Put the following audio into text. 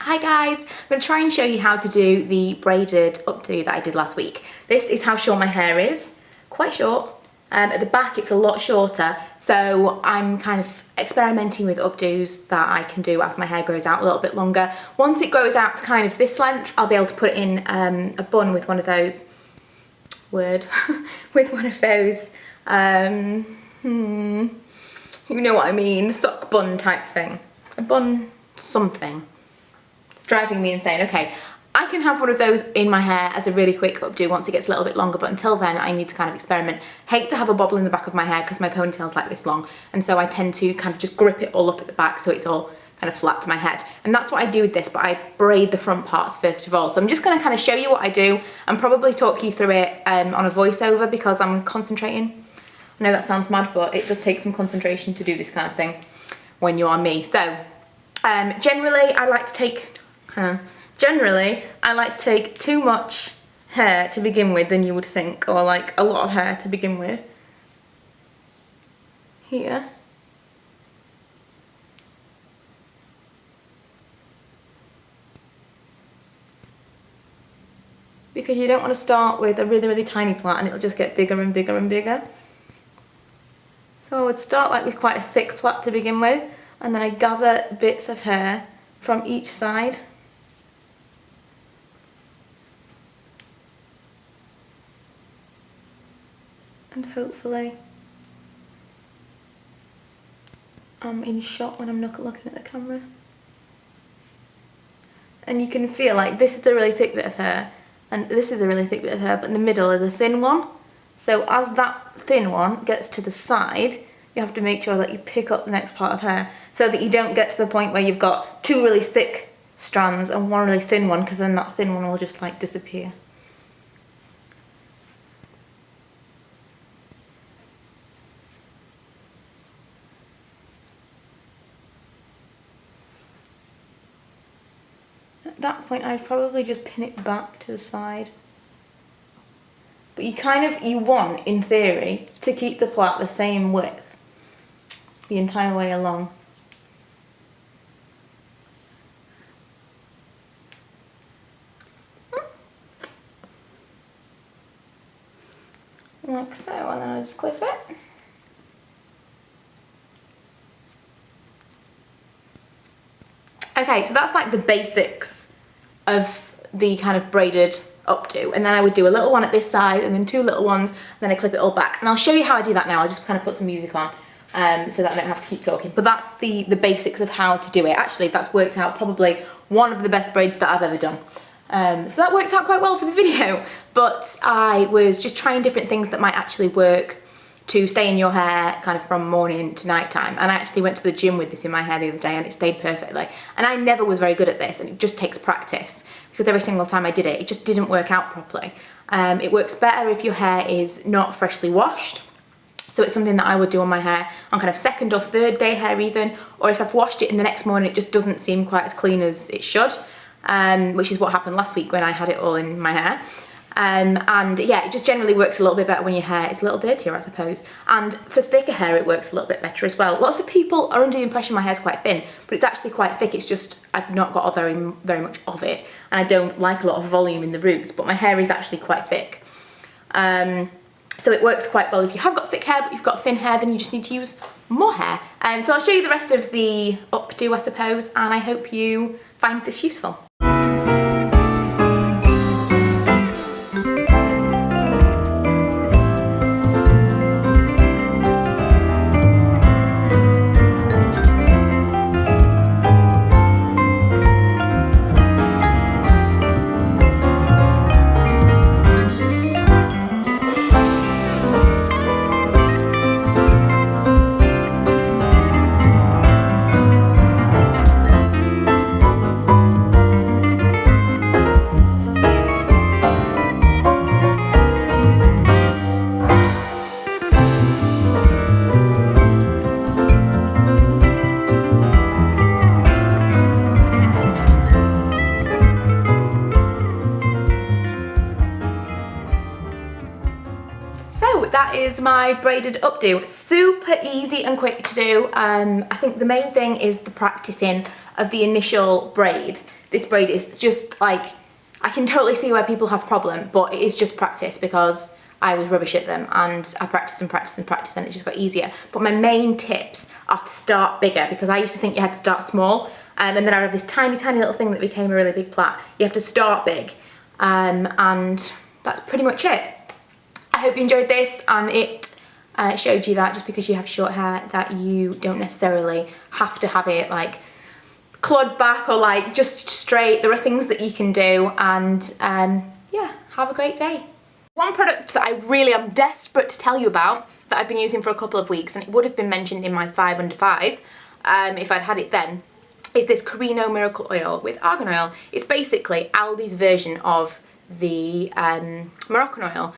Hi guys, I'm going to try and show you how to do the braided updo that I did last week. This is how short my hair is, quite short. At the back it's a lot shorter, so I'm kind of experimenting with updos that I can do as my hair grows out a little bit longer. Once it grows out to kind of this length, I'll be able to put it in a bun with one of those, with one of those, you know what I mean, sock bun type thing. A bun something. It's driving me insane. Okay, I can have one of those in my hair as a really quick updo once it gets a little bit longer, but until then I need to kind of experiment. Hate to have a bobble in the back of my hair because my ponytail's like this long, and so I tend to kind of just grip it all up at the back so it's all kind of flat to my head. And that's what I do with this, but I braid the front parts first of all. So I'm just going to kind of show you what I do and probably talk you through it on a voiceover because I'm concentrating. I know that sounds mad, but it does take some concentration to do this kind of thing when you are me. So generally I like to take too much hair to begin with than you would think, or like a lot of hair to begin with. Here. Because you don't want to start with a really, really tiny plait and it'll just get bigger and bigger and bigger. So I would start like with quite a thick plait to begin with, and then I gather bits of hair from each side. And hopefully I'm in shot when I'm not looking at the camera. And you can feel like this is a really thick bit of hair and this is a really thick bit of hair, but in the middle is a thin one. So as that thin one gets to the side, you have to make sure that you pick up the next part of hair so that you don't get to the point where you've got two really thick strands and one really thin one, because then that thin one will just like disappear. At that point I'd probably just pin it back to the side. But you want, in theory, to keep the plait the same width the entire way along. Like so, and then I just clip it. Okay, so that's like the basics of the kind of braided updo, and then I would do a little one at this side and then two little ones, and then I clip it all back. And I'll show you how I do that now. I'll just kind of put some music on so that I don't have to keep talking. But that's the basics of how to do it. Actually, that's worked out probably one of the best braids that I've ever done. So that worked out quite well for the video, but I was just trying different things that might actually work to stay in your hair kind of from morning to night time. And I actually went to the gym with this in my hair the other day and it stayed perfectly. And I never was very good at this, and it just takes practice because every single time I did it, it just didn't work out properly. It works better if your hair is not freshly washed. So it's something that I would do on my hair on kind of second or third day hair even, or if I've washed it in the next morning, it just doesn't seem quite as clean as it should, which is what happened last week when I had it all in my hair. And yeah, it just generally works a little bit better when your hair is a little dirtier, I suppose. And for thicker hair, it works a little bit better as well. Lots of people are under the impression my hair's quite thin, but it's actually quite thick. It's just I've not got very much of it, and I don't like a lot of volume in the roots, but my hair is actually quite thick. So it works quite well if you have got thick hair, but you've got thin hair, then you just need to use more hair. So I'll show you the rest of the updo, I suppose, and I hope you find this useful. That is my braided updo. Super easy and quick to do. I think the main thing is the practicing of the initial braid. This braid is just like, I can totally see where people have problem, but it is just practice because I was rubbish at them and I practiced and practiced and practiced and it just got easier. But my main tips are to start bigger, because I used to think you had to start small, and then I have this tiny, tiny little thing that became a really big plait. You have to start big, and that's pretty much it. I hope you enjoyed this, and it showed you that just because you have short hair that you don't necessarily have to have it like clawed back or like just straight. There are things that you can do, and yeah, have a great day. One product that I really am desperate to tell you about that I've been using for a couple of weeks, and it would have been mentioned in my 5 under 5 if I'd had it then, is this Carino Miracle Oil with argan oil. It's basically Aldi's version of the Moroccan oil.